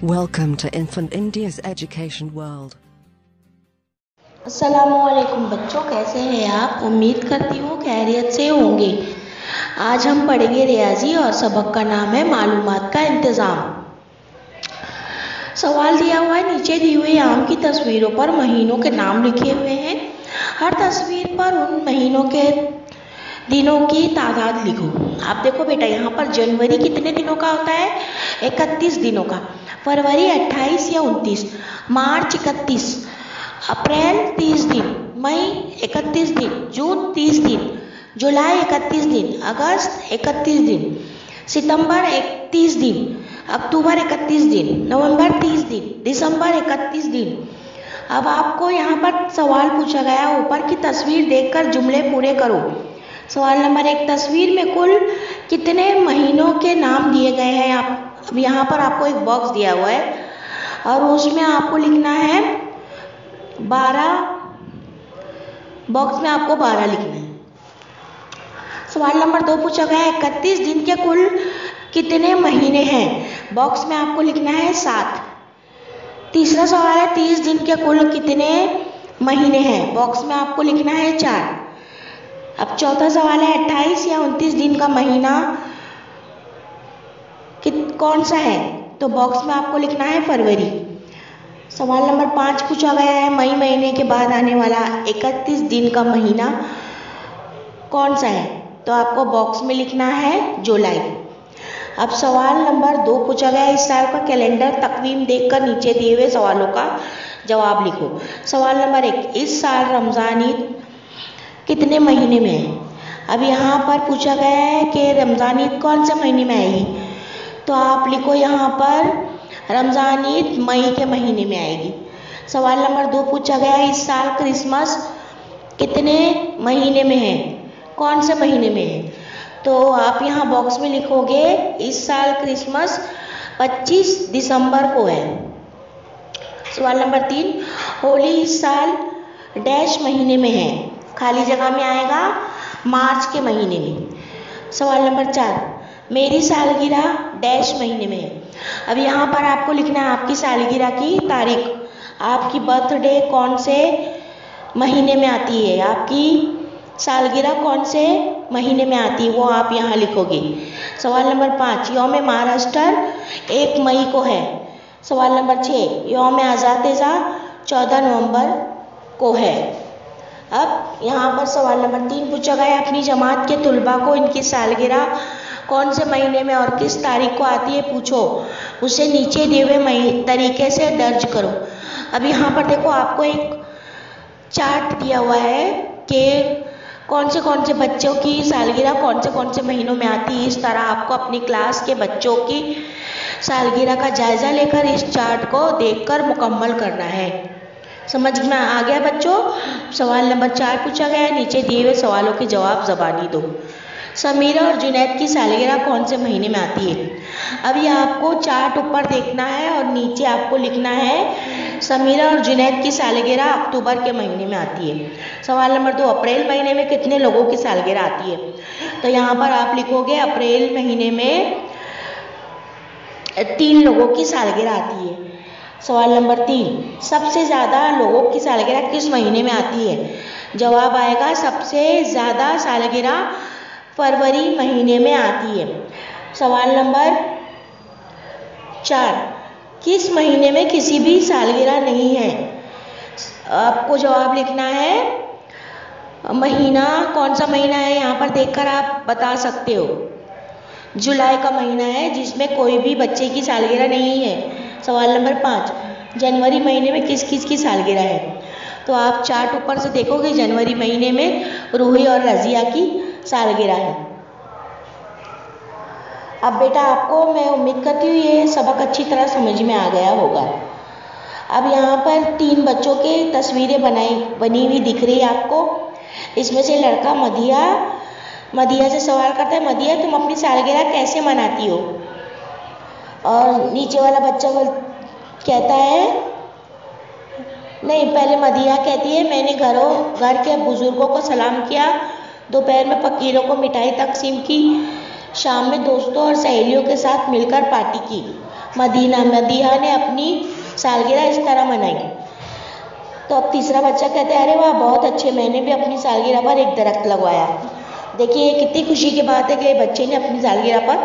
Welcome to Infant India's Education World. अस्सलामुअलैकुम बच्चों, कैसे हैं आप? उम्मीद करती हूँ खैरियत से होंगे। आज हम पढ़ेंगे रियाजी और सबक का नाम है मालूमात का इंतज़ाम। सवाल दिया हुआ है, नीचे दी हुई आम की तस्वीरों पर महीनों के नाम लिखे हुए हैं। हर तस्वीर पर उन महीनों के दिनों की तादाद लिखो। आप देखो बेटा, यहाँ पर जनवरी कितने दिनों का होता है? 31 दिनों का। फरवरी 28 या 29, मार्च 31, अप्रैल 30 दिन, मई 31 दिन, जून 30 दिन, जुलाई 31 दिन, अगस्त 31 दिन, सितंबर 31 दिन, अक्टूबर 31 दिन, नवंबर 30 दिन, दिसंबर 31 दिन। अब आपको यहाँ पर सवाल पूछा गया, ऊपर की तस्वीर देखकर जुमले पूरे करो। सवाल नंबर 1, तस्वीर में कुल कितने महीनों के नाम दिए गए हैं? अब यहाँ पर आपको एक बॉक्स दिया हुआ है और उसमें आपको लिखना है 12। बॉक्स में आपको 12 लिखना है। सवाल नंबर 2 पूछा गया है, 31 दिन के कुल कितने महीने हैं? बॉक्स में आपको लिखना है 7। तीसरा सवाल है, 30 दिन के कुल कितने महीने हैं? बॉक्स में आपको लिखना है 4। अब चौथा सवाल है, 28 या 29 दिन का महीना कौन सा है? तो बॉक्स में आपको लिखना है फरवरी। सवाल नंबर 5 पूछा गया है, मई महीने के बाद आने वाला 31 दिन का महीना कौन सा है? तो आपको बॉक्स में लिखना है जुलाई। अब सवाल नंबर 2 पूछा गया है, इस साल का कैलेंडर तकवीम देखकर नीचे दिए हुए सवालों का जवाब लिखो। सवाल नंबर 1, इस साल रमज़ान ईद कितने महीने में है? अब यहाँ पर पूछा गया है कि रमज़ान ईद कौन से महीने में आएगी? तो आप लिखो यहाँ पर रमज़ान ईद मई के महीने में आएगी। सवाल नंबर 2 पूछा गया है, इस साल क्रिसमस कितने महीने में है? कौन से महीने में है? तो आप यहाँ बॉक्स में लिखोगे, इस साल क्रिसमस 25 दिसंबर को है। सवाल नंबर 3, होली इस साल डैश महीने में है? खाली जगह में आएगा मार्च के महीने में। सवाल नंबर 4, मेरी सालगिरह डैश महीने में है? अब यहाँ पर आपको लिखना है आपकी सालगिरह की तारीख। आपकी बर्थडे कौन से महीने में आती है? आपकी सालगिरह कौन से महीने में आती है वो आप यहाँ लिखोगे। सवाल नंबर 5, यौम महाराष्ट्र 1 मई को है। सवाल नंबर 6, यौम आज़ाद 14 नवंबर को है। अब यहाँ पर सवाल नंबर 3 पूछा गया है, अपनी जमात के तुलबा को इनकी सालगिरह कौन से महीने में और किस तारीख को आती है पूछो, उसे नीचे दिए हुए तरीके से दर्ज करो। अब यहाँ पर देखो, आपको एक चार्ट दिया हुआ है कि कौन से बच्चों की सालगिरह कौन से महीनों में आती है। इस तरह आपको अपनी क्लास के बच्चों की सालगिरह का जायज़ा लेकर इस चार्ट को देखकर मुकम्मल करना है। समझ में आ गया बच्चों? सवाल नंबर 4 पूछा गया है, नीचे दिए हुए सवालों के जवाब ज़बानी दो। समीरा और जुनैद की सालगिरह कौन से महीने में आती है? अब ये आपको चार्ट ऊपर देखना है और नीचे आपको लिखना है समीरा और जुनैद की सालगिरह अक्टूबर के महीने में आती है। सवाल नंबर 2, अप्रैल महीने में कितने लोगों की सालगिरह आती है? तो यहाँ पर आप लिखोगे अप्रैल महीने में 3 लोगों की सालगिरह आती है। सवाल नंबर 3, सबसे ज़्यादा लोगों की सालगिरह किस महीने में आती है? जवाब आएगा सबसे ज़्यादा सालगिरह फरवरी महीने में आती है। सवाल नंबर 4, किस महीने में किसी भी सालगिरह नहीं है? आपको जवाब लिखना है महीना, कौन सा महीना है यहाँ पर देखकर आप बता सकते हो। जुलाई का महीना है जिसमें कोई भी बच्चे की सालगिरह नहीं है। सवाल नंबर 5, जनवरी महीने में किस किस की सालगिरह है? तो आप चार्ट ऊपर से देखोगे, जनवरी महीने में रूही और रज़िया की सालगिरह है। अब बेटा, आपको मैं उम्मीद करती हूँ ये सबक अच्छी तरह समझ में आ गया होगा। अब यहाँ पर 3 बच्चों की तस्वीरें बनी हुई दिख रही है आपको। इसमें से लड़का मदिया से सवाल करता है, मदिया तुम अपनी सालगिरह कैसे मनाती हो? और नीचे वाला बच्चा कहता है, नहीं, पहले मदिया कहती है मैंने घर के बुजुर्गों को सलाम किया, दोपहर में फकीरों को मिठाई तकसीम की, शाम में दोस्तों और सहेलियों के साथ मिलकर पार्टी की। मदीहा ने अपनी सालगिरह इस तरह मनाई। तो अब तीसरा बच्चा कहता है, अरे वाह बहुत अच्छे, मैंने भी अपनी सालगिरह पर एक दरख्त लगवाया। देखिए ये कितनी खुशी की बात है कि बच्चे ने अपनी सालगिरह पर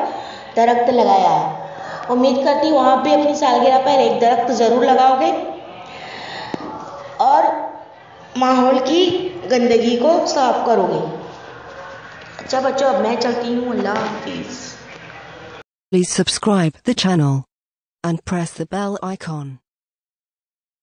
दरख्त लगाया है। उम्मीद करती हूँ आप भी अपनी सालगिरह पर एक दरख्त ज़रूर लगाओगे और माहौल की गंदगी को साफ करोगे। अच्छा बच्चों, अब मैं चलती हूँ, अल्लाह हाफिज़। Please subscribe the channel and press the bell icon.